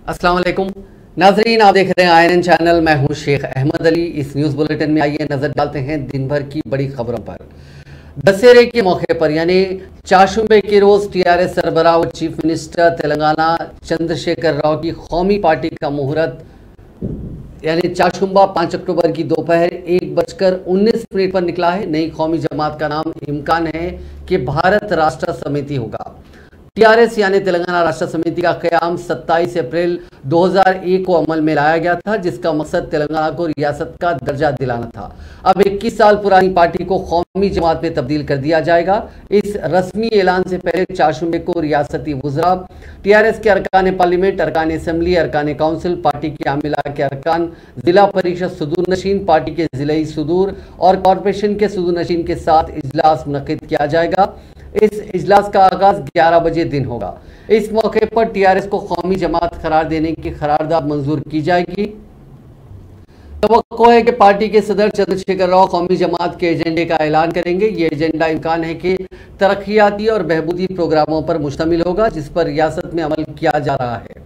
अस्सलाम वालेकुम नाजरीन, आप देख रहे हैं INN चैनल। मैं हूं शेख अहमद अली। इस न्यूज़ बुलेटिन में आइए नजर डालते हैं दिन भर की बड़ी खबरों पर। दशहरे के मौके पर यानी चाशुंबे के रोज TRS सरबराह और चीफ मिनिस्टर तेलंगाना चंद्रशेखर राव की कौमी पार्टी का मुहूर्त यानी चाशुंबा 5 अक्टूबर की दोपहर 1:19 पर निकला है। नई कौमी जमात का नाम इम्कान है कि भारत राष्ट्र समिति होगा। TRS यानी तेलंगाना राष्ट्र समिति का क़याम 27 अप्रैल 2001 को अमल में लाया गया था, जिसका मकसद तेलंगाना को रियासत का दर्जा दिलाना था। अब 21 साल पुरानी पार्टी को कौमी जमात में तब्दील कर दिया जाएगा। इस रस्मी ऐलान से पहले चाशुंबे को रियासती वज़रा, TRS के अरकान पार्लियामेंट, अरकान असम्बली, अरकान काउंसिल, पार्टी के आमिला के अरकान, जिला परिषद सुदूर नशीन, पार्टी के जिलाई सुदूर और कॉरपोरेशन के सुदूर नशीन के साथ इजलास मुनक़िद किया जाएगा। इस इजलास का आगाज 11 बजे दिन होगा। इस मौके पर TRS को कौमी जमात करार देने की करारदाद मंजूर की जाएगी। तवक्को है कि पार्टी के सदर चंद्रशेखर राव कौमी जमात के एजेंडे का ऐलान करेंगे। ये एजेंडा इम्कान है कि तरक्याती और बहबूदी प्रोग्रामों पर मुश्तमिल होगा, जिस पर रियासत में अमल किया जा रहा है।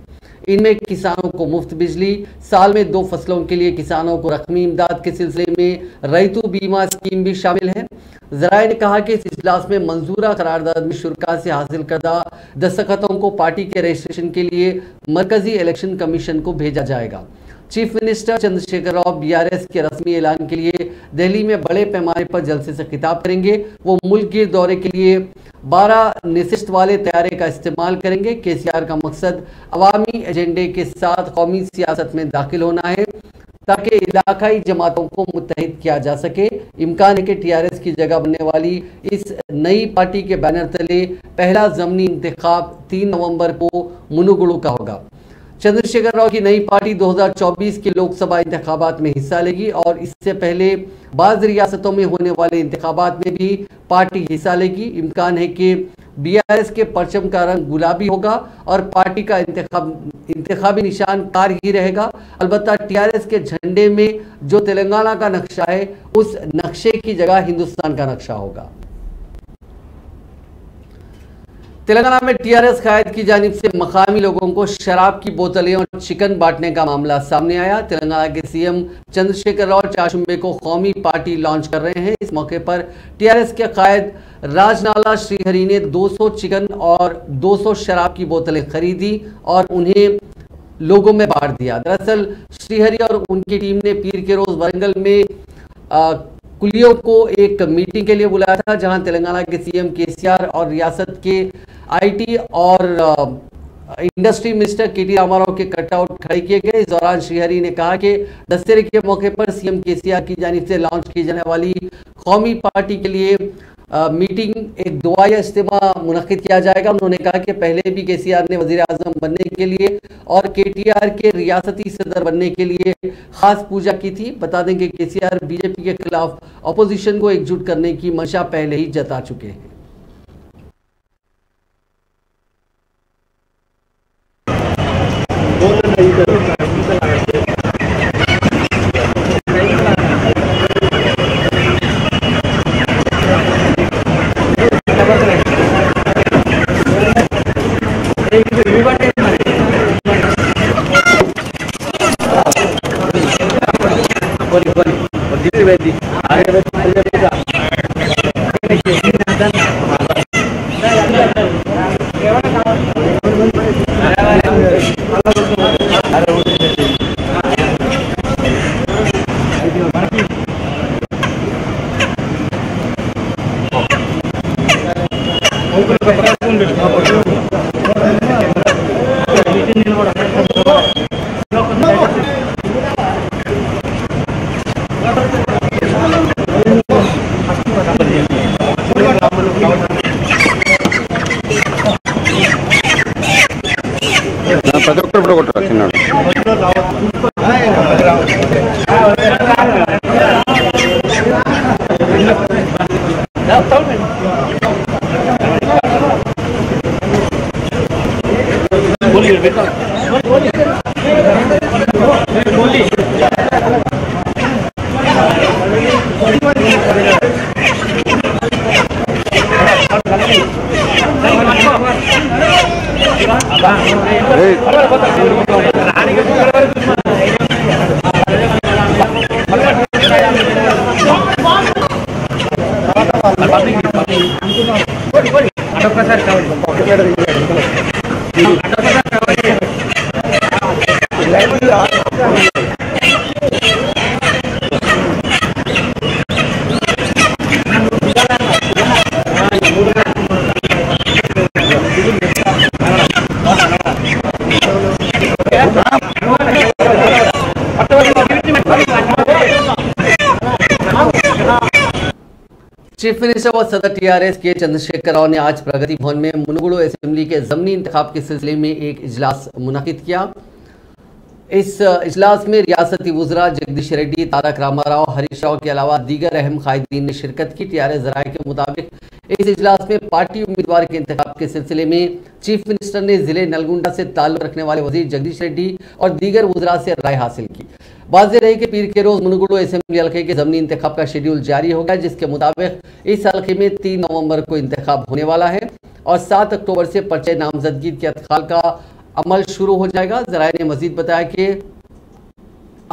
इनमें किसानों को मुफ्त बिजली, साल में 2 फसलों के लिए किसानों को रकमी इमदाद के सिलसिले में रैतु बीमा स्कीम भी शामिल है। ज़राए ने कहा कि इस इजलास में मंजूरा करारदाद में शुरा से हासिल करदा दस्तखतों को पार्टी के रजिस्ट्रेशन के लिए मरकजी इलेक्शन कमीशन को भेजा जाएगा। Chief minister Chandrashekhar Rao BRS के रस्मी ऐलान के लिए दिल्ली में बड़े पैमाने पर जलसे से खिताब करेंगे। वो मुल्क गिर दौरे के लिए 12 नशिस्त वाले तैयारे का इस्तेमाल करेंगे। KCR का मकसद अवामी एजेंडे के साथ कौमी सियासत में दाखिल होना है, ताकि इलाकाई जमातों को मुत्तहिद किया जा सके। इम्कान है कि TRS की जगह बनने वाली इस नई पार्टी के बैनर तले पहला ज़मनी इंतखाब 3 नवंबर को मुनुगुड़ू का होगा। चंद्रशेखर राव की नई पार्टी 2024 के लोकसभा इंतखाबात में हिस्सा लेगी और इससे पहले बाज़ रियासतों में होने वाले इंतखाबात में भी पार्टी हिस्सा लेगी। इम्कान है कि BRS के परचम का रंग गुलाबी होगा और पार्टी का इंतखाबी निशान कार ही रहेगा। अलबत्ता TRS के झंडे में जो तेलंगाना का नक्शा है, उस नक्शे की जगह हिंदुस्तान का नक्शा होगा। तेलंगाना में TRS कायद की जानिब से मकामी लोगों को शराब की बोतलें और चिकन बांटने का मामला सामने आया। तेलंगाना के CM चंद्रशेखर राव चाशुंबे को कौमी पार्टी लॉन्च कर रहे हैं। इस मौके पर TRS के कायद राजनाला श्रीहरि ने 200 चिकन और 200 शराब की बोतलें खरीदी और उन्हें लोगों में बांट दिया। दरअसल श्रीहरि और उनकी टीम ने पीर के रोज वरंगल में कुलियों को एक मीटिंग के लिए बुलाया था, जहां तेलंगाना के CM KCR और रियासत के IT और इंडस्ट्री मिनिस्टर KT रामाराव के कटआउट खड़े किए गए। इस दौरान श्रीहरि ने कहा कि दशहरे के मौके पर CM KCR की जानिब से लॉन्च की जाने वाली कौमी पार्टी के लिए मीटिंग एक दुआया इज्तिमा मुनक़िद किया जाएगा। उन्होंने कहा कि पहले भी KCR ने वज़ीर आज़म बनने के लिए और KTR के रियासती सदर बनने के लिए खास पूजा की थी। बता दें कि KCR BJP के खिलाफ अपोजिशन को एकजुट करने की मंशा पहले ही जता चुके हैं। चीफ मिनिस्टर व सदर टीआरएस के चंद्रशेखर राव ने आज प्रगति भवन में मुनुगुडु असेंबली के ज़मीनी इंतखाब के सिलसिले में एक इजलास मुनक्किद किया। इस इजलास में रियासती वुज़रा जगदीश रेड्डी, तारक रामाराव, हरीश राव के अलावा दीगर अहम कायदीन ने शिरकत की। टीआरएस ज़राए के मुताबिक इस इजलास में पार्टी उम्मीदवार के इंतखाब के सिलसिले में चीफ मिनिस्टर ने जिले नलगुंडा से ताल्लुक रखने वाले वजीर जगदीश रेड्डी और दीगर वुज़रा से राय हासिल की। वाज़ेह रहे कि पीर के रोज मुनुगुडु असेंबली हल्के के ज़मीनी इंतखाब का शेड्यूल जारी होगा, जिसके मुताबिक इस हल्के में 3 नवंबर को इंतखाब होने वाला है और 7 अक्टूबर से पर्चे नामजदगी के अदखाल का अमल शुरू हो जाएगा। ज़राए ने मजीद बताया कि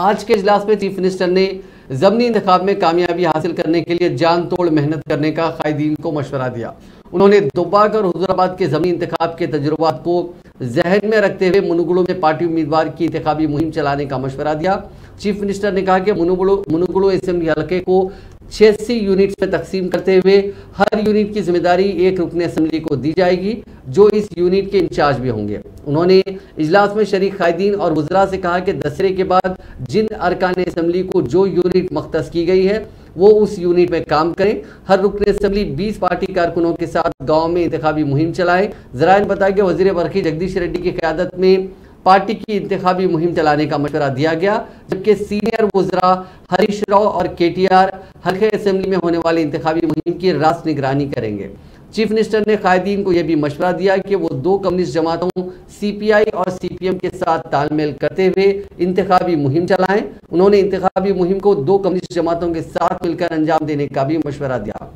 आज के इजलास में चीफ मिनिस्टर ने ज़मीनी इंतखाब में कामयाबी हासिल करने के लिए जान तोड़ मेहनत करने का कायदीन को मशवरा दिया। उन्होंने दोबाग और हुजूराबाद के ज़मीनी इंतखाब के तजुर्बात को जहन में रखते हुए मुनुगुडु में पार्टी उम्मीदवार की इंतखाबी मुहिम चलाने का मशवरा दिया। चीफ मिनिस्टर ने कहा कि मुनुगुडु असेंबली हल्के को 86 यूनिट्स में तकसीम करते हुए हर यूनिट की जिम्मेदारी एक रुकन असेंबली को दी जाएगी, जो इस यूनिट के इंचार्ज भी होंगे। उन्होंने इजलास में शरीक कायदीन और वुज़रा से कहा कि दशहरे के बाद जिन अरकान असेंबली को जो यूनिट मख्तस की गई है वो उस यूनिट में काम करें। हर रुकन असेंबली 20 पार्टी कारकुनों के साथ गाँव में इंतखाबी मुहिम चलाएं। ज़राए ने बताया कि वज़ीर बरखी जगदीश रेड्डी की क़यादत में पार्टी की इंतखाबी मुहिम चलाने का मशवरा दिया गया, जबकि सीनियर वुज़रा हरीश राव और केटीआर हल्के असेंबली में होने वाली इंतखाबी मुहिम की रास्त निगरानी करेंगे। चीफ मिनिस्टर ने कायदीन को यह भी मशवरा दिया कि वो 2 कम्युनिस्ट जमातों सीपीआई और सीपीएम के साथ तालमेल करते हुए इंतखाबी मुहिम चलाएं। उन्होंने इंतखाबी मुहिम को 2 कम्युनिस्ट जमातों के साथ मिलकर अंजाम देने का भी मशवरा दिया।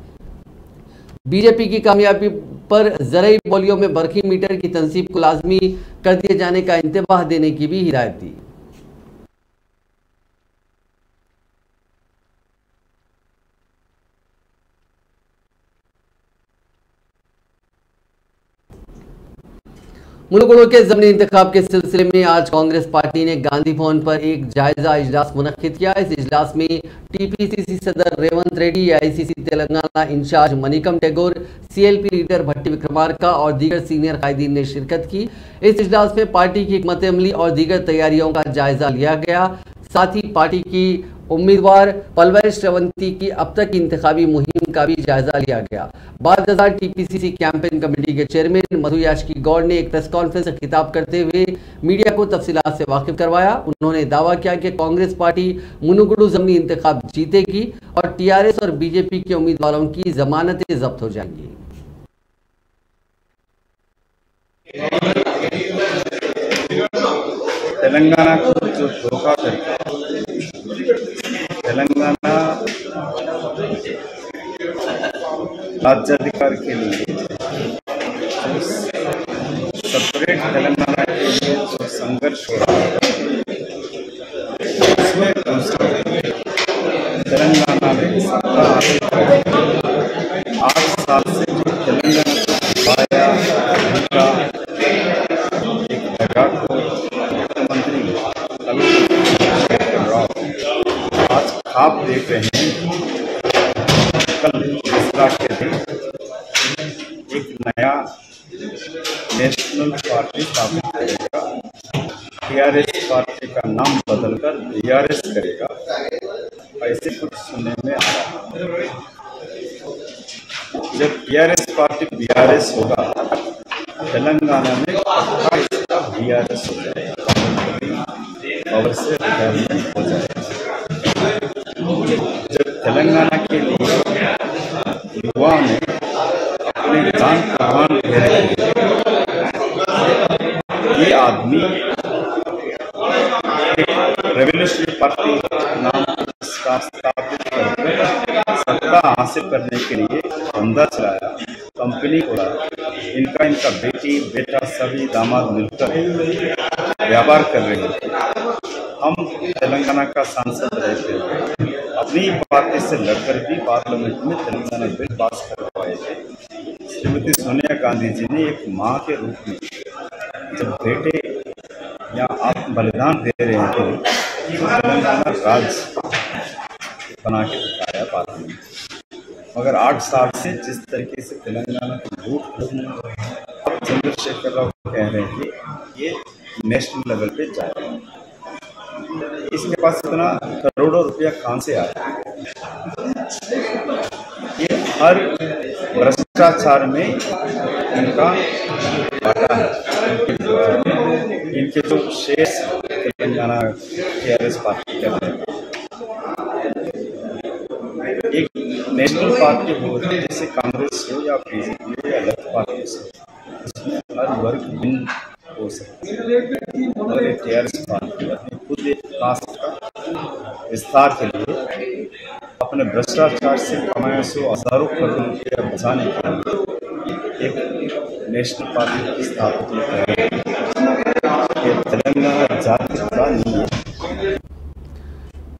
बीजेपी की कामयाबी पर ज़रई बोलियों में बरखी मीटर की तनसीब को लाजमी कर दिए जाने का इंतबाह देने की भी हिदायत दी। मुनुगुडु के ज़मीनी इंतखाब के सिलसिले में आज कांग्रेस पार्टी ने गांधी भवन पर एक जायजा इजलास मुनक्किद किया। इस इजलास में टीपीसीसी सदर Revanth Reddy, AICC Telangana incharge Manickam Tagore, CLP leader Bhatti Vikramarka और दीगर सीनियर कायदीन ने शिरकत की। इस इजलास में पार्टी की हिकमत अमली और दीगर तैयारियों का जायजा लिया गया। साथ ही पार्टी की उम्मीदवार पलवैश श्रवंती की अब तक की इंतखाबी मुहिम का भी जायजा लिया गया। बाद टीपीसीसी कैंपेन कमेटी के चेयरमैन मधु याचकी गौड़ ने एक प्रेस कॉन्फ्रेंस से खिताब करते हुए मीडिया को तफसीलात से वाकिफ करवाया। उन्होंने दावा किया कि कांग्रेस पार्टी मुनुगुडु ज़मीनी इंतखाब जीतेगी और टीआरएस और बीजेपी के उम्मीदवारों की जमानतें जब्त हो जाएंगी। तेलंगाना को जो धोखा करके तेलंगाना राज्याधिकार के लिए सेपरेट तेलंगाना के लिए जो संघर्ष हो रहा है, उसमें तेलंगाना में सत्ता हासिल करके 8 साल से जो तेलंगाना को पाया उनका एक जगह को मुख्यमंत्री आज ख्वाब देख रहे हैं। कल दूसरा के दिन एक नया नेशनल पार्टी स्थापित करेगा, टीआरएस पार्टी का नाम बदलकर बीआरएस करेगा, ऐसे कुछ सुनने में आ रहा है। जब टीआरएस पार्टी बीआरएस होगा, तेलंगाना में पक्का इसका बीआरएस हो जाएगा, पावर से रिटायरमेंट हो जाएगा। जब तेलंगाना के लिए युवा ने अपने जान कुर्बान किए, ये आदमी रेवोल्यूशनरी पार्टी नाम का स्थापित करके सत्ता हासिल करने के लिए धंधा चलाया, कंपनी खोला, इनका बेटी बेटा सभी दामाद मिलकर व्यापार कर रहे हैं। हम तेलंगाना का सांसद रहते हुए अपनी पार्टी से लड़कर भी पार्लियामेंट में तेलंगाना बिल पास करवाए थे। श्रीमती सोनिया गांधी जी ने एक माँ के रूप में जब बेटे या आत्म बलिदान दे रहे थे तो तेलंगाना राज्य बना के दिखाया पार्लियामेंट। मगर 8 साल से जिस तरीके से तेलंगाना की लूट, अब चंद्रशेखर राव कह रहे हैं कि ये नेशनल लेवल पे जाएगा। इसके पास इतना करोड़ों रुपया कहाँ से आया? ये हर भ्रष्टाचार में इनका बाटा है। इनके जो शेयर्स तेलंगाना टीआरएस पार्टी के एक नेशनल पार्टी हो जैसे कांग्रेस हो या बीजेपी हो या लेफ्ट पार्टी हो, इसमें हर वर्ग भिन्न हो सकती है। और टीआरएस पार्टी अपनी खुद एक कास्ट का विस्तार के लिए अपने भ्रष्टाचार से कमाए 100 हजारों करोड़ रुपया बचाने के लिए एक नेशनल पार्टी की स्थापना कर रहे हैं। तेलंगाना जाति का नहीं है।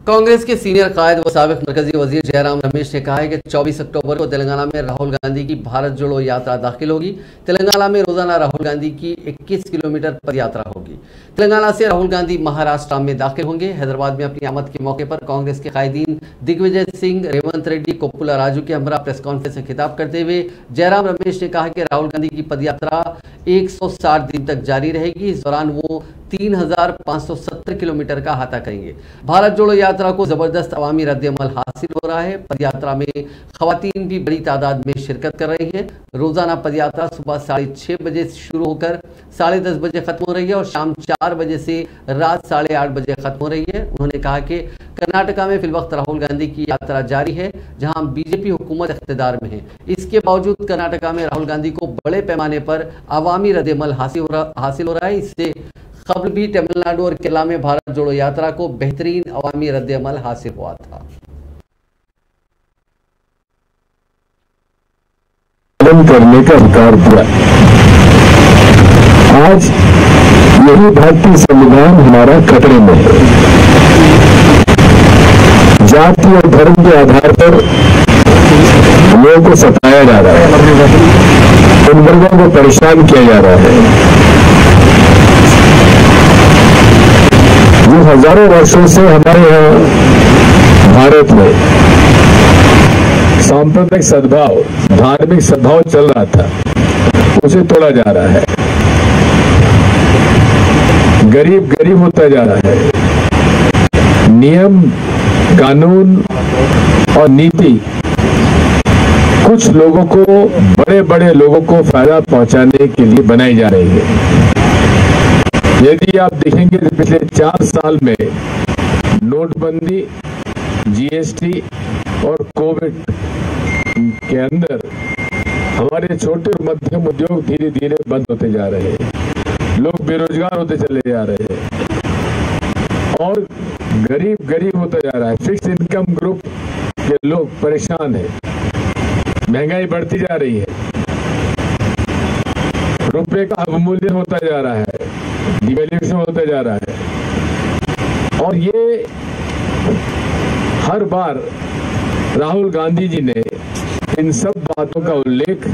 कांग्रेस के सीनियर कायद व साबिक मरकजी वजीर जयराम रमेश ने कहा है कि 24 अक्टूबर को तेलंगाना में राहुल गांधी की भारत जोड़ो यात्रा दाखिल होगी। तेलंगाना में रोजाना राहुल गांधी की 21 किलोमीटर पद यात्रा होगी। तेलंगाना से राहुल गांधी महाराष्ट्र में दाखिल होंगे। हैदराबाद में अपनी आमद के मौके पर कांग्रेस के कायदीन दिग्विजय सिंह, रेवंत रेड्डी, कोप्पुला राजू के हमरा प्रेस कॉन्फ्रेंस से खिताब करते हुए जयराम रमेश ने कहा कि राहुल गांधी की पद यात्रा 160 दिन तक जारी रहेगी। इस दौरान वो 3570 किलोमीटर का अहाता करेंगे। भारत जोड़ो यात्रा को जबरदस्त अवामी रद्द-ए-अमल हासिल हो रहा है। पदयात्रा में खवातीन भी बड़ी तादाद में शिरकत कर रही हैं। रोजाना पदयात्रा सुबह 6:30 बजे शुरू होकर 10:30 बजे खत्म हो रही है और शाम 4 बजे से रात 8:30 बजे खत्म हो रही है। उन्होंने कहा कि कर्नाटका में फिलवक्त राहुल गांधी की यात्रा जारी है, जहां बीजेपी हुकूमत इख्तिदार में है। इसके बावजूद कर्नाटका में राहुल गांधी को बड़े पैमाने पर अवामी रद्द-ए-अमल हासिल हो रहा है। इससे कबल भी तमिलनाडु और केरला में भारत जोड़ो यात्रा को बेहतरीन अवामी रद्द-ए-अमल हासिल हुआ था। करने का अधिकार दिया। आज यही भारतीय संविधान हमारा खतरे में है। जाति और धर्म के आधार पर लोगों को सताया जा रहा है, उन वर्गों को परेशान किया जा रहा है। जो हजारों वर्षों से हमारे यहाँ भारत में सांप्रदायिक सद्भाव, धार्मिक सद्भाव चल रहा था, उसे तोड़ा जा रहा है। गरीब गरीब होता जा रहा है। नियम, कानून और नीति कुछ लोगों को, बड़े बड़े लोगों को फायदा पहुंचाने के लिए बनाई जा रही है। यदि आप देखेंगे तो पिछले 4 साल में नोटबंदी, जीएसटी और कोविड के अंदर हमारे छोटे और मध्यम उद्योग धीरे धीरे बंद होते जा रहे हैं। लोग बेरोजगार होते चले जा रहे हैं और गरीब गरीब होता जा रहा है। फिक्स इनकम ग्रुप के लोग परेशान हैं। महंगाई बढ़ती जा रही है। रुपए का अवमूल्यन होता जा रहा है, डिवैल्यूएशन होता जा रहा है। और ये हर बार राहुल गांधी जी ने इन सब बातों का उल्लेख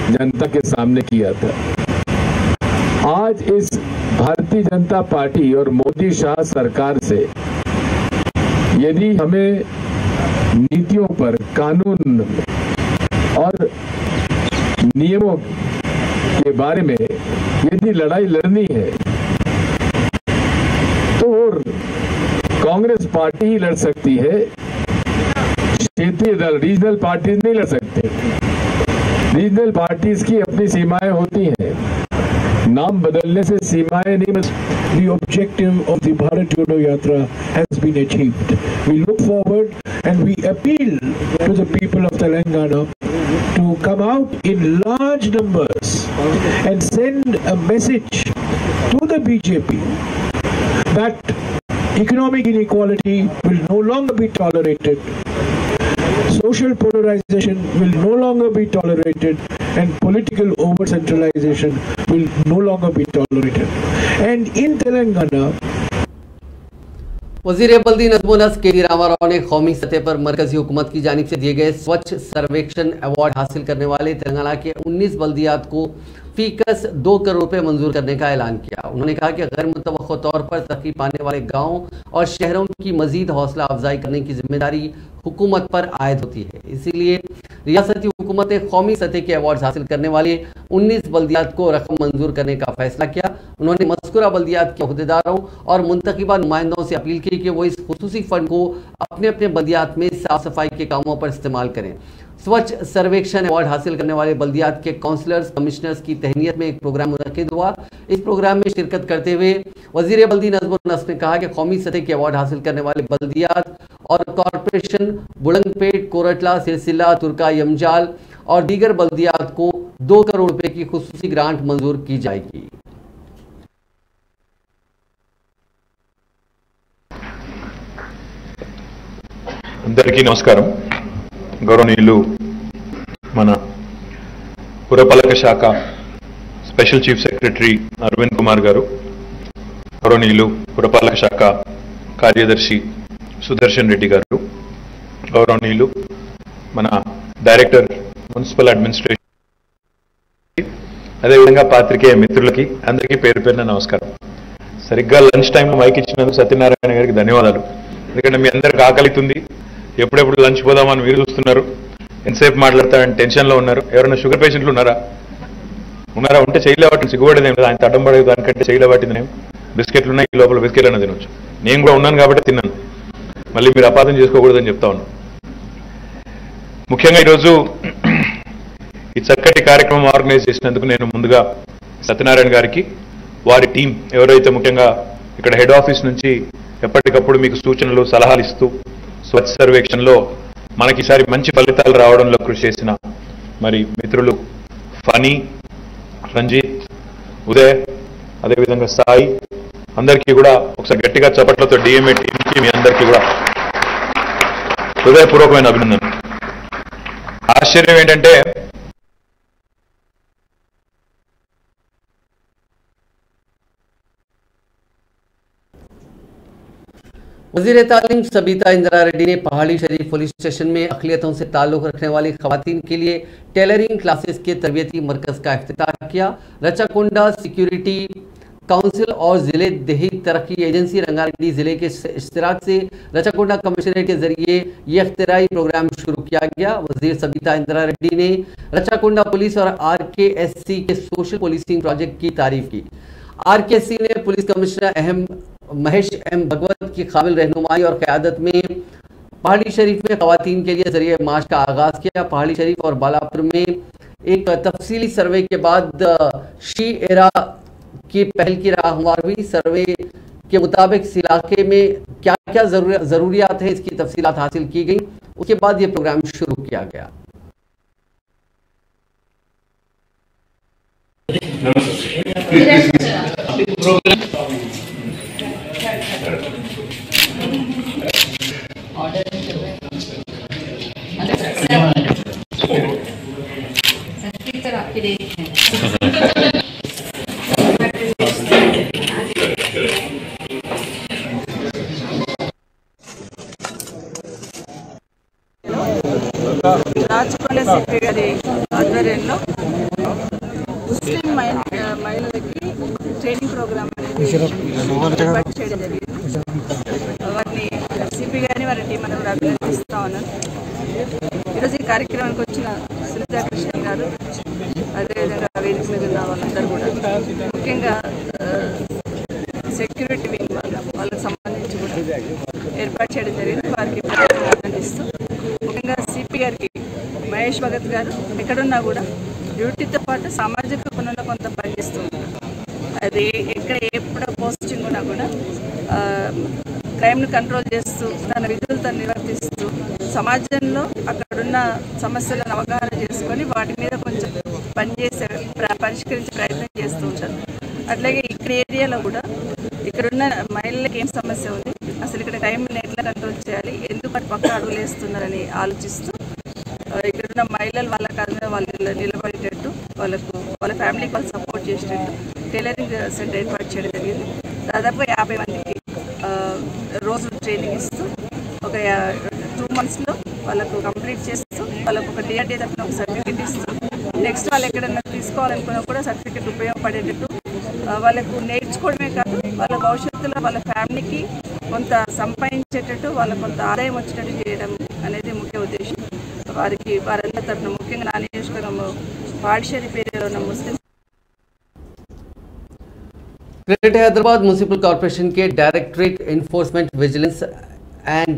जनता के सामने किया था। आज इस भारतीय जनता पार्टी और मोदी शाह सरकार से यदि हमें नीतियों पर, कानून और नियमों के बारे में यदि लड़ाई लड़नी है तो कांग्रेस पार्टी ही लड़ सकती है। क्षेत्रीय दल, रीजनल पार्टीज नहीं लड़ सकते। रीजनल पार्टीज की अपनी सीमाएं होती हैं, नाम बदलने से सीमाएं नहीं बदलती। The objective of the Bharat Jodo Yatra has been achieved. We look forward and we appeal to the people of Telangana to come out in large numbers and send a message to the BJP that economic inequality will no longer be tolerated. Social polarization will no longer be tolerated, and political over-centralization will no longer be tolerated. And in Telangana, वज़ीर बल्दी नज़्म-ओ-नस्र के रामाराव ने कौमी सतह पर मरकजी हुकूमत की जानिब से दिए गए स्वच्छ सर्वेक्षण अवार्ड हासिल करने वाले तेलंगाना के 19 बल्दियात को फीकस 2 करोड़ रुपए मंजूर करने का ऐलान किया। उन्होंने कहा कि गैर मुतवक्को तौर पर तरक्की पाने वाले गाँवों और शहरों की मजीद हौसला अफजाई करने की जिम्मेदारी हुकूमत पर आयद होती है, इसीलिए रियासती हुकूमत ने कौमी सतह के अवार्ड हासिल करने वाले 19 बल्दियात को रकम मंजूर करने का फैसला किया। उन्होंने मज़कूरा बल्दियात के अहदेदारों और मुंतखबा नुमाइंदों से अपील की कि वो इस खुसूसी फंड को अपने अपने बल्दियात में साफ सफाई के कामों पर इस्तेमाल करें। स्वच्छ सर्वेक्षण अवार्ड हासिल करने वाले बल्दियात के काउंसलर्स कमिश्नर्स की तहनीत में एक प्रोग्राम मुनक्किद हुआ। इस प्रोग्राम में शिरकत करते हुए वज़ीर बल्दी नज़्म-ओ-नस्र ने कहा कि कौमी सतह के अवार्ड हासिल करने वाले बल्दियात और कॉरपोरेशन बुलंदपेट, कोरटला, सिलसिला, तुर्का, यमजाल और दीगर बल्दियात को 2 करोड़ रुपए की खुसूसी ग्रांट मंजूर की जाएगी। అందరికీ నమస్కారం. గౌరవనీయులు మన పురపాలక శాఖ special chief secretary Arvind Kumar garu, గౌరవనీయులు పురపాలక శాఖ కార్యదర్శి సుదర్శన్ రెడ్డి గారు, గౌరవనీయులు మన డైరెక్టర్ మున్సిపల్ అడ్మినిస్ట్రేషన్, అదేవిధంగా పాత్రికేయ మిత్రులకి అందరికీ పేరు పేరున నమస్కారం. సరిగ్గా లంచ్ టైంలో మైక్ ఇచ్చినందుకు సత్యనారాయణ గారికి ధన్యవాదాలు. ఎందుకంటే మీ అందరికి ఆకలితుంది, ఎప్పుడెప్పుడు లంచ్ పోదామని మీరు చూస్తున్నారు, ఎంతసేపు మాట్లాడతారని టెన్షన్లో ఉన్నారు. ఎవరైనా షుగర్ పేషెంట్లు ఉన్నారా? ఉంటే చేయలేవాటిని సిగ్గుపడేది ఏం లేదు, ఆయన తడ్డం పడేది దానికంటే చేయలేవాటింది నేను. బిస్కెట్లు ఉన్నాయి, ఈ లోపల బిస్కెట్లు అన్న తినొచ్చు. నేను కూడా ఉన్నాను కాబట్టి తిన్నాను, మళ్ళీ మీరు అపార్థం చేసుకోకూడదని చెప్తా ఉన్నాను. ముఖ్యంగా ఈరోజు ఈ చక్కటి కార్యక్రమం ఆర్గనైజ్ చేసినందుకు నేను ముందుగా సత్యనారాయణ గారికి, వారి టీం ఎవరైతే ముఖ్యంగా ఇక్కడ హెడ్ ఆఫీస్ నుంచి ఎప్పటికప్పుడు మీకు సూచనలు సలహాలు ఇస్తూ స్వచ్ఛ సర్వేక్షణలో మనకి ఈసారి మంచి ఫలితాలు రావడంలో కృషి చేసిన మరి మిత్రులు ఫనీ, రంజిత్, ఉదయ్, అదేవిధంగా సాయి, అందరికీ కూడా ఒకసారి గట్టిగా చప్పట్లతో డిఎంఏ టీంకి మీ అందరికీ కూడా హృదయపూర్వకమైన అభినందన. ఆశ్చర్యం ఏంటంటే वज़ीर तालीम सबीता इंदिरा रेड्डी ने पहाड़ी शरीफ पुलिस स्टेशन में अक़लियतों से ताल्लुक़ रखने वाली ख़वातीन के लिए टेलरिंग क्लासेस के तरबियती मरकज़ का इफ्तिताह किया। रचाकुंडा सिक्योरिटी काउंसिल और ज़िले देही तरक्की एजेंसी रंगारेड्डी ज़िले के इश्तिराक से रचाकुंडा कमिश्नरेट के जरिए ये इख्तिराई प्रोग्राम शुरू किया गया। वज़ीर सबीता इंदिरा रेड्डी ने रचाकुंडा पुलिस और RKSC के सोशल पुलिसिंग प्रोजेक्ट की तारीफ की। RKSC ने पुलिस कमिश्नर महेश एम भगवत की काबिल रहनुमाई और क़यादत में पहाड़ी शरीफ में ख़वातीन के लिए ज़रिए मार्च का आगाज़ किया। पहाड़ी शरीफ और बालापुर में एक तफसीली सर्वे के बाद शी एरा की पहल की राहनुमाई हुई। सर्वे के मुताबिक इस इलाके में क्या क्या ज़रूरियात हैं, इसकी तफसीलात हासिल की गई। उसके बाद ये प्रोग्राम शुरू किया गया। రాచకొండ సిపి గారి ఆధ్వర్యంలో ముస్లిం మహిళలకి ట్రైనింగ్ ప్రోగ్రామ్ అనేది ఏర్పాటు చేయడం జరిగింది. వారిని సిపి గారిని వారి టీం అని కూడా అభినందిస్తా ఉన్నాను. ఈరోజు ఈ కార్యక్రమానికి వచ్చిన సునీతా కృష్ణ గారు, అదేవిధంగా వేదిక మీద ఉన్న వాళ్ళందరూ కూడా, ముఖ్యంగా సెక్యూరిటీ వింగ్ వాళ్ళకి సంబంధించి కూడా ఏర్పాటు చేయడం జరిగింది. వారికి అభినందిస్తూ ముఖ్యంగా సిపి గారికి మహేష్ భగత్ గారు ఎక్కడున్నా కూడా డ్యూటీతో పాటు సామాజిక పనుల్లో కొంత పనిచేస్తూ ఉంటారు. అది ఎక్కడ ఎప్పుడు పోస్టింగ్ ఉన్నా కూడా క్రైమ్ను కంట్రోల్ చేస్తూ తన విధులతో నిర్వర్తిస్తూ సమాజంలో అక్కడున్న సమస్యలను అవగాహన చేసుకొని వాటి మీద కొంచెం పరిష్కరించే ప్రయత్నం చేస్తూ ఉంటారు. అట్లాగే ఇక్కడ ఏరియాలో కూడా ఇక్కడున్న మహిళలకు ఏం సమస్య ఉంది, అసలు ఇక్కడ టైంని ఎట్లా కంట్రోల్ చేయాలి, ఎందుకు అటు పక్క అడుగులు వేస్తున్నారని ఆలోచిస్తూ ఇక్కడున్న మహిళలు వాళ్ళ కాళ్ళ మీద వాళ్ళు నిలబడేటట్టు వాళ్ళ ఫ్యామిలీకి వాళ్ళు సపోర్ట్ చేసేటట్టు టైలరింగ్ సెంటర్ ఏర్పాటు చేయడం జరిగింది. దాదాపుగా 50 మందికి రోజు ట్రైనింగ్ ఇస్తూ ఒక 2 monthsలో వాళ్ళకు కంప్లీట్ చేస్తూ వాళ్ళకు ఒక DRDA తరఫున ఒక సర్టిఫికేట్ ఇస్తూ నెక్స్ట్ వాళ్ళు ఎక్కడైనా తీసుకోవాలనుకున్నా కూడా సర్టిఫికేట్ ఉపయోగపడేటట్టు వాళ్ళకు నేర్చుకోవడమే కాదు వాళ్ళ భవిష్యత్తులో వాళ్ళ ఫ్యామిలీకి కొంత సంపాదించేటట్టు వాళ్ళకు కొంత ఆదాయం వచ్చేటట్టు చేయడం అనేది ముఖ్య ఉద్దేశం. వారందరి తరఫున ముఖ్యంగా నా నియోజకవర్గం పాడిషేరి పేరులో ఉన్న ముస్లిం ग्रेटर हैदराबाद म्युनिसिपल कॉर्पोरेशन के directorate enforcement vigilance and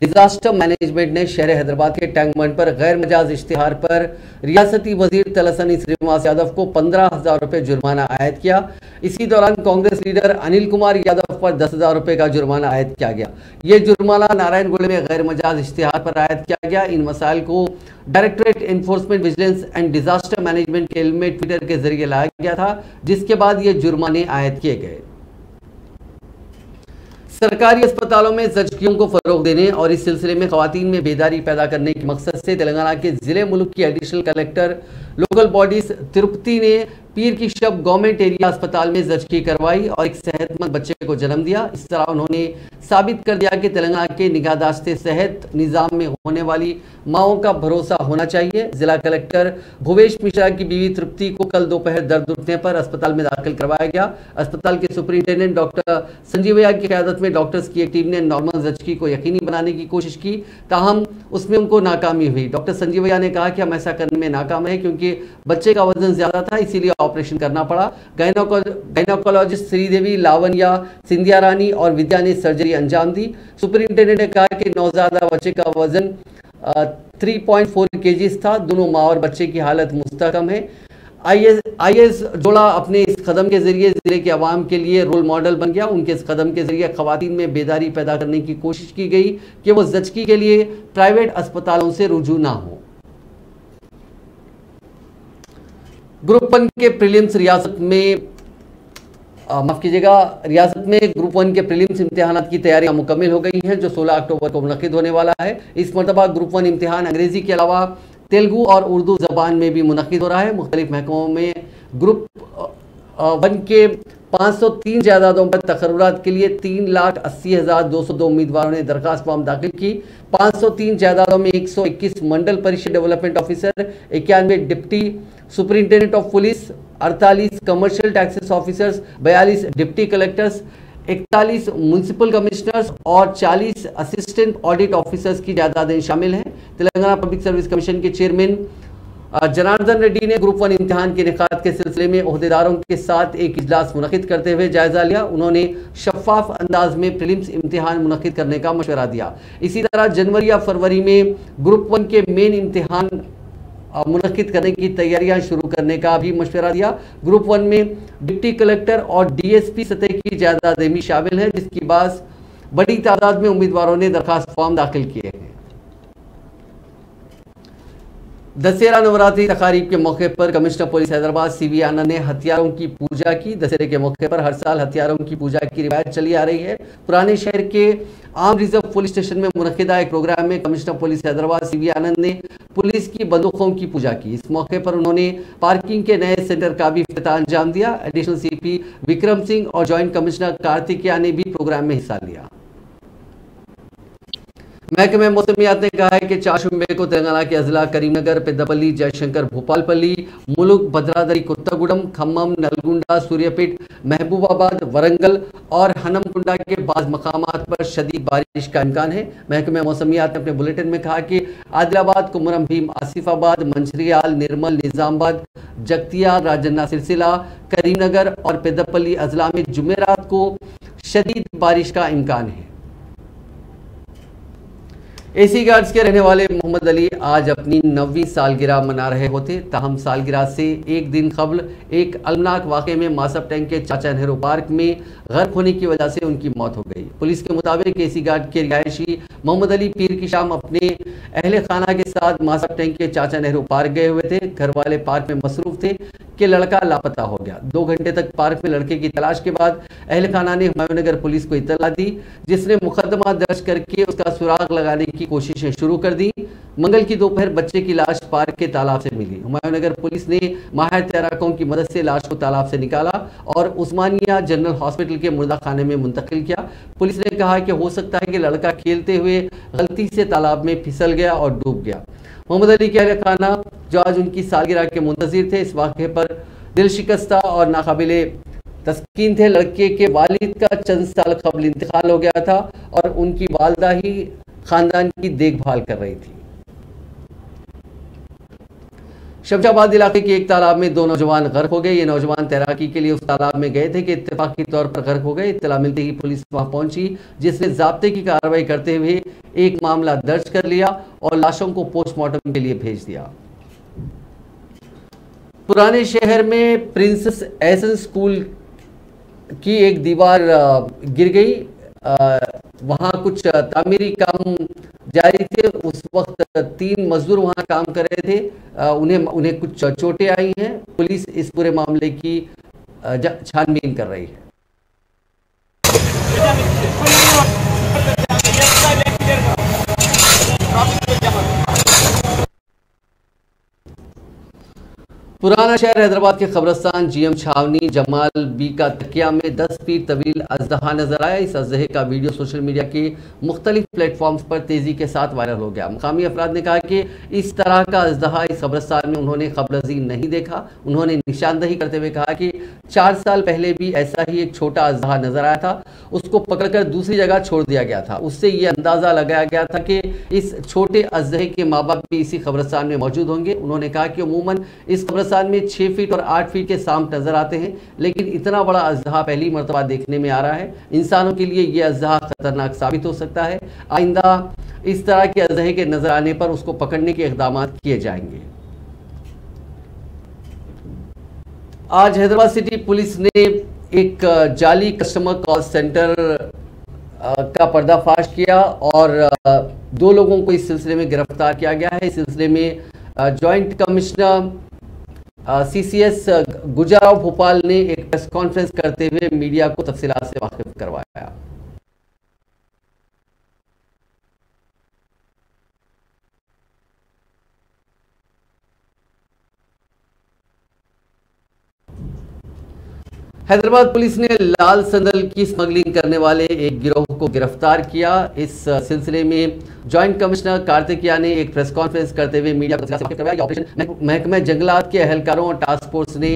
disaster management ने शहर हैदराबाद के टैंक बंड पर गैर मजाज इश्तिहार पर रियासती वजीर तलसानी श्रीनिवास यादव को 15,000 रुपये जुर्माना आयद किया। इसी दौरान कांग्रेस लीडर अनिल कुमार यादव पर 10,000 रुपये का जुर्माना आयद किया गया। ये जुर्माना नारायणगढ़ में गैर मजाज इश्तिहार पर आयद किया गया। इन मसाइल को directorate enforcement vigilance and disaster management के इल्म में ट्विटर के जरिए लाया गया था, जिसके बाद ये जुर्माने आयद किए गए। सरकारी अस्पतालों में जचकियों को फरोग देने और इस सिलसिले में खवातीन में बेदारी पैदा करने के मकसद से तेलंगाना के जिले मुल्क की additional collector local bodies Tirupati ने पीर की शब गवर्नमेंट एरिया अस्पताल में जचकी करवाई और एक सेहतमंद बच्चे को जन्म दिया। इस तरह उन्होंने साबित कर दिया कि तेलंगाना के निगाहदाश्ते सेहत निज़ाम में होने वाली माओं का भरोसा होना चाहिए। जिला कलेक्टर भुवेश मिश्रा की बीवी तृप्ति को कल दोपहर दर्द उठने पर अस्पताल में दाखिल करवाया गया। अस्पताल के सुपरिंटेंडेंट डॉक्टर संजीवैया की क़यादत में डॉक्टर्स की एक टीम ने नॉर्मल जचकी को यकीनी बनाने की कोशिश की, ताहम उसमें उनको नाकामी हुई। डॉक्टर संजीवैया ने कहा कि हम ऐसा करने में नाकाम रहे क्योंकि बच्चे का वजन ज्यादा था, इसीलिए ऑपरेशन करना पड़ा। गायनोकोलॉजिस्ट श्रीदेवी, लावण्या, सिंधिया रानी और विद्या ने सर्जरी अंजाम दी। सुपरिंटेंडेंट ने कहा कि नवजादा बच्चे का वजन 3.4 kg था। दोनों माँ और बच्चे की हालत मुस्तकम है। IAS जोड़ा अपने इस कदम के जरिए जिले के अवाम के लिए रोल मॉडल बन गया। उनके इस कदम के जरिए खवातीन में बेदारी पैदा करने की कोशिश की गई कि वो जचकी के लिए प्राइवेट अस्पतालों से रुजू ना हो। ग्रुप 1 के प्रीलिम्स रियासत में ग्रुप 1 के प्रीलिम्स इम्तिहानात की तैयारियां मुकम्मल हो गई हैं, जो 16 अक्टूबर को मुनक्किद होने वाला है। इस मरतबा ग्रुप 1 इम्तिहान अंग्रेजी के अलावा तेलुगु और उर्दू ज़बान में भी मुनक्किद हो रहा है। मुख्तलिफ महकमों में ग्रुप 1 के 503 जायदादों पर तकर्रुरात के लिए 3,80,202 उम्मीदवारों ने दरखास्त फॉर्म दाखिल की। 503 जायदादों में 121 Mandal Parishad development officer, 91 deputy superintendent of police, 48 commercial taxes officers, 42 deputy collectors, 41 municipal commissioners और 40 असिस्टेंट ऑडिट ऑफिसर्स की जायदादें शामिल हैं। तेलंगाना पब्लिक सर्विस कमीशन के चेयरमैन जनार्दन रेड्डी ने ग्रुप 1 इम्तिहान के इनेकाद के सिलसिले में ओहदेदारों के साथ एक इजलास मुनक्किद करते हुए जायजा लिया। उन्होंने शफाफ अंदाज में प्रीलिम्स इम्तिहान मुनक्किद करने का मशवरा दिया। इसी तरह जनवरी या फरवरी में ग्रुप 1 के मेन इम्तिहान मुनक्किद करने की तैयारियां शुरू करने का भी मशवरा दिया। ग्रुप 1 में डिप्टी कलेक्टर और DSP सतह की जायदादें भी शामिल हैं, जिसकी बात बड़ी तादाद में उम्मीदवारों ने दरखास्त फॉर्म दाखिल किए हैं। दशहरा नवरात्रि तकारीब के मौके पर कमिश्नर पुलिस हैदराबाद CV आनंद ने हथियारों की पूजा की। दशहरे के मौके पर हर साल हथियारों की पूजा की रिवायत चली आ रही है। पुराने शहर के आम रिजर्व पुलिस स्टेशन में मुनक्किदा एक प्रोग्राम में कमिश्नर पुलिस हैदराबाद CV आनंद ने पुलिस की बंदूकों की पूजा की। इस मौके पर उन्होंने पार्किंग के नए सेंटर का भी इफ्तिताह अंजाम दिया। एडिशनल CP विक्रम सिंह और ज्वाइंट कमिश्नर कार्तिकेया ने भी प्रोग्राम में हिस्सा लिया। महकमे मौसमियात ने कहा है कि 4 शुम्बे को तेलंगाना के अजला करीमनगर, पेद्दापल्ली, जयशंकर, भोपालपल्ली, मुलुक, भद्रादरी, कुत्तागुडम, खम्मम, नलगुंडा, सूर्यापेट, महबूबाबाद, वरंगल और हनमकुंडा के बाज़ मकामात पर शदीद बारिश का इम्कान है। महकमे मौसमियात ने अपने बुलेटिन में कहा कि आदिलाबाद, कुमरम भीम, आसिफाबाद, मंचिरियाल, निर्मल, निजामाबाद, जगतिया, राजन्ना सिलसिला, करीमनगर और पेद्दापल्ली अजला में जुमेरात को शदीद बारिश का इम्कान है। AC गार्ड्स के रहने वाले मोहम्मद अली आज अपनी 9वीं सालगिरह मना रहे होते, ताहम सालगिरह से एक दिन कबल एक अलमनाक वाक़े में मासब टैंक के चाचा नेहरू पार्क में गर्क होने की वजह से उनकी मौत हो गई। पुलिस के मुताबिक AC गार्ड के रिहायशी मोहम्मद अली पीर की शाम अपने अहले खाना के साथ मासब टैंक के चाचा नेहरू पार्क गए हुए थे। घर वाले पार्क में मसरूफ थे कि लड़का लापता हो गया। 2 घंटे तक पार्क में लड़के की तलाश के बाद अहले खाना ने हुमायूं नगर पुलिस को इत्तला दी, जिसने मुकदमा दर्ज करके उसका सुराग लगाने की की कोशिशें शुरू कर दी। मंगल की दोपहर बच्चे की लाश पार्क के तालाब से मिली। हुमायूंनगर पुलिस ने माहिर तैराकों की मदद से लाश को तालाब से निकाला और उस्मानिया जनरल हॉस्पिटल के मुर्दा खाने में मुंतकिल किया। पुलिस ने कहा कि हो सकता है कि लड़का खेलते हुए गलती से तालाब में फिसल गया और डूब गया। मोहम्मद अली के अहल खाना जो आज उनकी सालगिरह के मुंतजिर थे, इस वाक़े पर दिल शिकस्ता और नाकाबिले तस्कीन थे। लड़के के वालिद का चंद साल कबल इंतकाल हो गया था और उनकी वालदा ही खानदान की देखभाल कर रही थी। शमशाबाद इलाके के एक तालाब में 2 नौजवान गर्क हो गए। ये नौजवान तैराकी के लिए उस तालाब में गए थे कि इत्तेफाकी तौर पर गर्क हो गए। इत्तला मिलते ही पुलिस वहां पहुंची, जिसने ज़ाब्ते की कार्रवाई करते हुए एक मामला दर्ज कर लिया और लाशों को पोस्टमार्टम के लिए भेज दिया। पुराने शहर में प्रिंसेस एसन स्कूल की एक दीवार गिर गई। वहां कुछ तामीरी काम जारी थे। उस वक्त 3 मजदूर वहां काम कर रहे थे। उन्हें कुछ चोटें आई हैं। पुलिस इस पूरे मामले की छानबीन कर रही है। पुराना शहर हैदराबाद के कब्रस्तान जीएम छावनी जमाल बी का तकिया में 10 फीट तवील अजदहा नजर आया। इस अजदहे का वीडियो सोशल मीडिया के मुख्तलिफ प्लेटफॉर्म्स पर तेजी के साथ वायरल हो गया। मुकामी अफराद ने कहा कि इस तरह का अजदहा इस कब्रस्तान में उन्होंने कब्रजी नहीं देखा। उन्होंने निशानदही करते हुए कहा कि 4 साल पहले भी ऐसा ही एक छोटा अजदहा नजर आया था, उसको पकड़कर दूसरी जगह छोड़ दिया गया था। उससे ये अंदाजा लगाया गया था कि इस छोटे अजदहे के माँ बाप भी इसी कब्रस्तान में मौजूद होंगे। उन्होंने कहा कि अमूमन इस कब्रस्तान में 6 फीट और 8 फीट के सांप नजर आते हैं, लेकिन इतना बड़ा अजदहा पहली मर्तबा देखने में आ रहा है। इंसानों के लिए यह अजदहा खतरनाक साबित हो सकता है। आइंदा इस तरह के अजदहे के नजर आने पर उसको पकड़ने के इक़दाम किए जाएंगे। आज हैदराबाद सिटी पुलिस ने एक जाली कस्टमर कॉल सेंटर का पर्दाफाश किया और 2 लोगों को इस सिलसिले में गिरफ्तार किया गया है। इस सिलसिले में जॉइंट कमिश्नर CCS गुजराव भोपाल ने एक प्रेस कॉन्फ्रेंस करते हुए मीडिया को तफसीलात से वाकिफ करवाया। हैदराबाद पुलिस ने लाल संदल की स्मगलिंग करने वाले एक गिरोह को गिरफ्तार किया। इस सिलसिले में जॉइंट कमिश्नर कार्तिकिया ने एक प्रेस कॉन्फ्रेंस करते हुए मीडिया को तफसीलात से करवाया। ये ऑपरेशन महकमा जंगलात के एहलकारों और टास्क फोर्स ने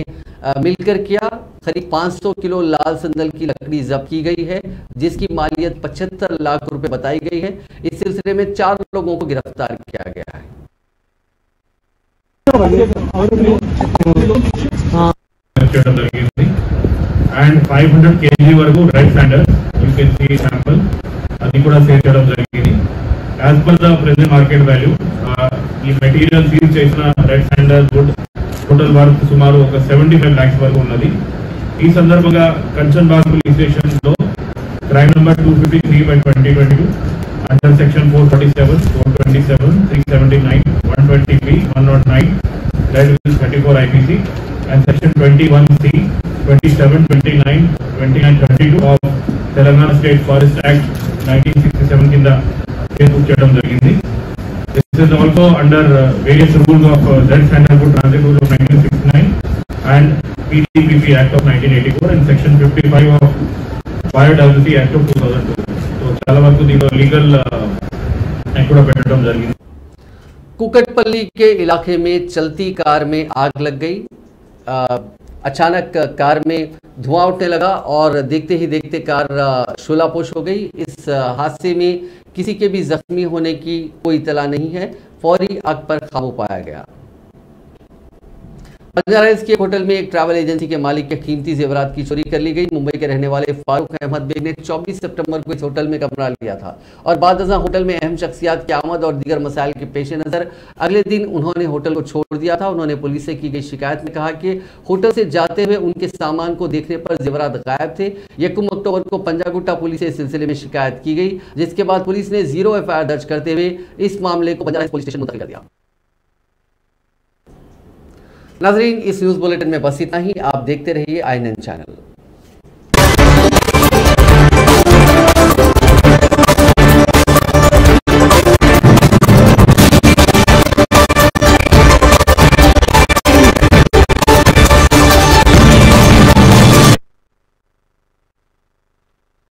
मिलकर किया। करीब 500 किलो लाल संदल की लकड़ी जब्त की गई है, जिसकी मालियत 75 लाख रुपए बताई गई है। इस सिलसिले में 4 लोगों को गिरफ्तार किया गया है। And 500 kg వరకు red sandal, you can see sample, అది కూడా సేల్ చేయడం జరిగింది. As per the present market value, ఈ మెటీరియల్ సీల్ చేసిన red sandal wood total worth సుమారు ఒక 75 lakhs వరకు ఉన్నది. ఈ సందర్భంగా కంచన్బాగ్ పోలీస్ స్టేషన్ లో crime number 253/2022 under section 447, 427, 379, 120B, 109 that is 34 IPC and section 21C, 27, 29, 29, 32 of Telangana State Forest Act 1967 కింద కేసు బుక్ చేయడం జరిగింది. This is also under various rules of Red Sandalwood Transit Rules of 1969 and PDPP Act of 1984 and section 55 of Biodiversity Act of 2002. तो చాలా వరకు దీనిలో legal act కూడా పెట్టడం జరిగింది. कुकटपल्ली के इलाके में चलती कार में आग लग गई। अचानक कार में धुआं उठने लगा और देखते ही देखते कार शोलापोश हो गई। इस हादसे में किसी के भी जख्मी होने की कोई इतला नहीं है। फौरी आग पर काबू पाया गया। बंजारा हिल्स के होटल में एक ट्रैवल एजेंसी के मालिक के कीमती जेवरात की चोरी कर ली गई। मुंबई के रहने वाले फारूक अहमद बेग ने 24 सितंबर को इस होटल में कमरा लिया था और बाद अज़ां होटल में अहम शख्सियात की आमद और दीगर मसाइल के पेश नज़र अगले दिन उन्होंने होटल को छोड़ दिया था। उन्होंने पुलिस से की गई शिकायत में कहा कि होटल से जाते हुए उनके सामान को देखने पर जेवरात गायब थे। 1 अक्टूबर को पंजागुट्टा पुलिस से इस सिलसिले में शिकायत की गई, जिसके बाद पुलिस ने 0 FIR दर्ज करते हुए इस मामले को बंजारा पुलिस स्टेशन मुंतकिल कर दिया। नाज़रीन, इस न्यूज़ बुलेटिन में बस इतना ही। आप देखते रहिए INN चैनल।